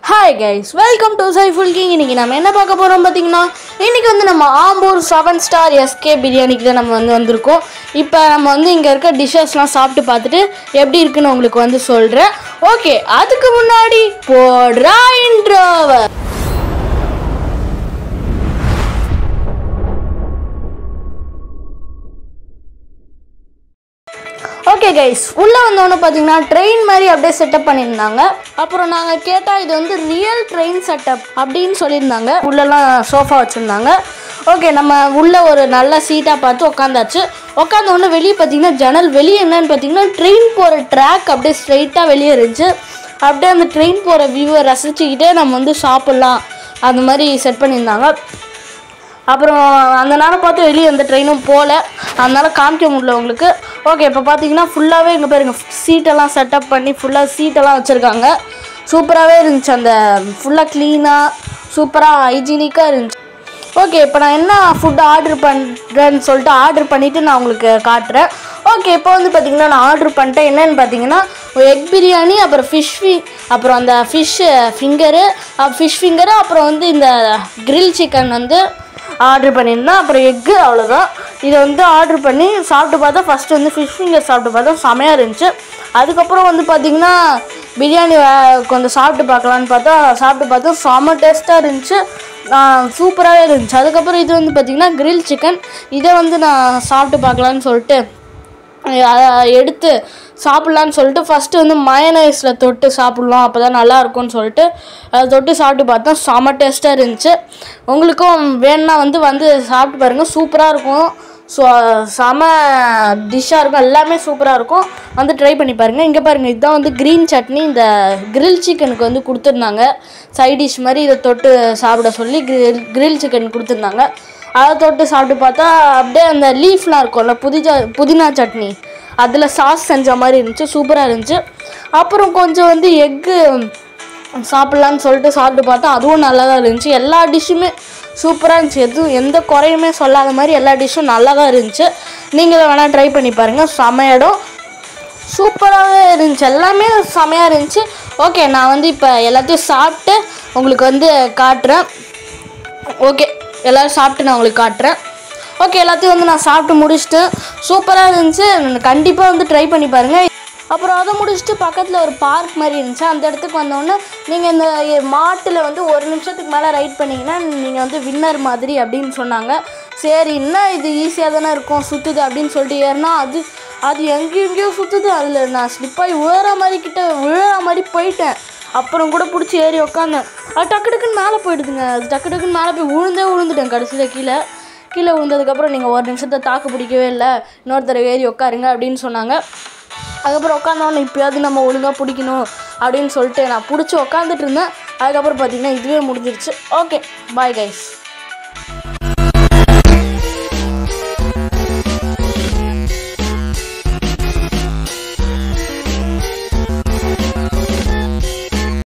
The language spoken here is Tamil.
Hi guys, welcome to Saiful King. இன்னைக்கு நம்ம என்ன பார்க்க போறோம் பாத்தீங்கன்னா, இன்னைக்கு வந்து நம்ம ஆம்பூர் 7 ஸ்டார் SK பிரியாணிக்கு தான் நம்ம வந்திருக்கோம். இப்போ நம்ம இங்க இருக்க டிஷஸ்லாம் சாப்பிட்டு பார்த்துட்டு எப்படி இருக்குன்னு உங்களுக்கு சொல்றேன். ஓகே, அதுக்கு முன்னாடி போடுறா இன்ட்ரோவை. ஓகே கைஸ், உள்ளே வந்தோன்னு பார்த்தீங்கன்னா ட்ரெயின் மாதிரி அப்படியே செட்டப் பண்ணியிருந்தாங்க. அப்புறம் நாங்கள் கேட்டால் இது ரியல் ட்ரெயின் செட்டப் அப்படின்னு சொல்லியிருந்தாங்க. உள்ளெல்லாம் சோஃபா வச்சுருந்தாங்க. ஓகே, நம்ம உள்ளே ஒரு நல்ல சீட்டாக பார்த்து உட்காந்தாச்சு. உட்காந்தோடனே வெளியே பார்த்தீங்கன்னா ஜன்னல் வெளியே என்னன்னு பார்த்தீங்கன்னா ட்ரெயின் போகிற ட்ராக் அப்படியே ஸ்ட்ரைட்டாக வெளியே இருந்துச்சு. அப்படியே அந்த ட்ரெயின் போகிற வியூவை ரசிச்சுக்கிட்டே நம்ம சாப்பிட்லாம் அந்த மாதிரி செட் பண்ணியிருந்தாங்க. அப்புறம் அந்த நேரம் பார்த்து வெளியே எந்த ட்ரெயினும் போகல, அதனால் காமிக்க முடியல உங்களுக்கு. ஓகே, இப்போ பார்த்தீங்கன்னா ஃபுல்லாகவே இங்கே பாருங்க, சீட்டெல்லாம் செட்டப் பண்ணி ஃபுல்லாக சீட்டெல்லாம் வச்சுருக்காங்க. சூப்பராகவே இருந்துச்சு, அந்த ஃபுல்லாக க்ளீனாக சூப்பராக ஹைஜீனிக்காக இருந்துச்சு. ஓகே, இப்போ நான் என்ன ஃபுட்டு ஆர்டர் பண்ணுறேன்னு சொல்லிட்டு ஆர்டர் பண்ணிவிட்டு நான் உங்களுக்கு காட்டுறேன். ஓகே, இப்போ பார்த்தீங்கன்னா நான் ஆர்டர் பண்ணிட்டேன். என்னென்னு பார்த்தீங்கன்னா எக் பிரியாணி, அப்புறம் அப்புறம் அந்த ஃபிஷ் ஃபிங்கரு, அப்புறம் இந்த கிரில் சிக்கன் ஆர்டர் பண்ணியிருந்தேன். அப்புறம் எக்கு, அவ்வளோதான். இதை ஆர்டர் பண்ணி சாப்பிட்டு பார்த்தா ஃபஸ்ட்டு ஃபிஷ் ஃபிங்கர் சாப்பிட்டு பார்த்தா செமையாக இருந்துச்சு. அதுக்கப்புறம் பார்த்தீங்கன்னா பிரியாணி கொஞ்சம் சாப்பிட்டு பார்க்கலான்னு பார்த்தா செம டேஸ்ட்டாக இருந்துச்சு, சூப்பராகவே இருந்துச்சு. அதுக்கப்புறம் இது பார்த்திங்கன்னா கிரில் சிக்கன். இதை நான் சாப்பிட்டு பார்க்கலான்னு சொல்லிட்டு அதை எடுத்து சாப்பிட்லான்னு சொல்லிட்டு ஃபஸ்ட்டு மயனைஸில் தொட்டு சாப்பிட்லாம், அப்போ தான் நல்லாயிருக்கும்னு சொல்லிட்டு அதை தொட்டு சாப்பிட்டு பார்த்தா செம டேஸ்ட்டாக இருந்துச்சு. உங்களுக்கும் வேணுன்னா சாப்பிட்டு பாருங்கள், சூப்பராக இருக்கும். ஸோ செம டிஷ்ஷாக இருக்கும், எல்லாமே சூப்பராக இருக்கும். ட்ரை பண்ணி பாருங்கள். இங்கே பாருங்கள், இதுதான் க்ரீன் சட்னி இந்த கிரில் சிக்கனுக்கு கொடுத்துருந்தாங்க. சைட் டிஷ் மாதிரி இதை தொட்டு சாப்பிட சொல்லி கிரில் சிக்கன் கொடுத்துருந்தாங்க. அதை தொட்டு சாப்பிட்டு பார்த்தா அப்படியே அந்த லீஃப்லாம் இருக்கும்ல, புதினா சட்னி, அதில் சாஸ் செஞ்ச மாதிரி இருந்துச்சு, சூப்பராக இருந்துச்சு. அப்புறம் கொஞ்சம் எக்கு சாப்பிட்லான்னு சொல்லிட்டு சாப்பிட்டு பார்த்தா அதுவும் நல்லா தான் இருந்துச்சு. எல்லா டிஷ்ஷுமே சூப்பராக இருந்துச்சு, எந்த குறையுமே சொல்லாத மாதிரி எல்லா டிஷ்ஷும் நல்லா தான் இருந்துச்சு. நீங்களும் வேணால் ட்ரை பண்ணி பாருங்கள், செமையிடம் சூப்பராகவே இருந்துச்சு, எல்லாமே செமையாக இருந்துச்சு. ஓகே, நான் இப்போ எல்லாத்தையும் சாப்பிட்டு உங்களுக்கு காட்டுறேன். ஓகே, எல்லோரும் சாப்பிட்டு நான் உங்களுக்கு காட்டுறேன். ஓகே, எல்லாத்தையும் நான் சாப்பிட்டு முடிச்சுட்டேன், சூப்பராக இருந்துச்சு. கண்டிப்பாக ட்ரை பண்ணி பாருங்கள். அப்புறம் அதை முடிச்சுட்டு பக்கத்தில் ஒரு பார்க் மாதிரி இருந்துச்சு. அந்த இடத்துக்கு வந்தோடனே நீங்கள் இந்த மாட்டில் 1 நிமிஷத்துக்கு மேலே ரைட் பண்ணிங்கன்னா நீங்கள் வின்னர் மாதிரி அப்படின்னு சொன்னாங்க. சரி, இன்னும் இது ஈஸியாக தானே இருக்கும், சுற்றுது அப்படின்னு சொல்லிட்டு ஏறினா அது எங்கேயோ சுற்றுது. அதில் நான் ஸ்லிப்பாகி விழுற மாதிரி போயிட்டேன். அப்புறம் கூட பிடிச்சி ஏறி உக்காந்தேன். அது டக்குன்னு மேலே போயிடுதுங்க. அது டக்குன்னு மேலே போய் விழுந்துட்டேன். கடைசியில் கீழே விழுந்ததுக்கப்புறம் நீங்கள் 1 நிமிஷத்தை தாக்கு பிடிக்கவே இல்லை, இன்னொருத்தர ஏறி உட்காருங்க அப்படின்னு சொன்னாங்க. அதுக்கப்புறம் உட்காந்தோன்னு இப்போயாவது நம்ம ஒழுங்காக பிடிக்கணும் அப்படின்னு சொல்லிட்டு நான் பிடிச்சி உட்காந்துட்டு இருந்தேன். அதுக்கப்புறம் பார்த்திங்கன்னா இதுவே முடிஞ்சிருச்சு. Okay, bye guys.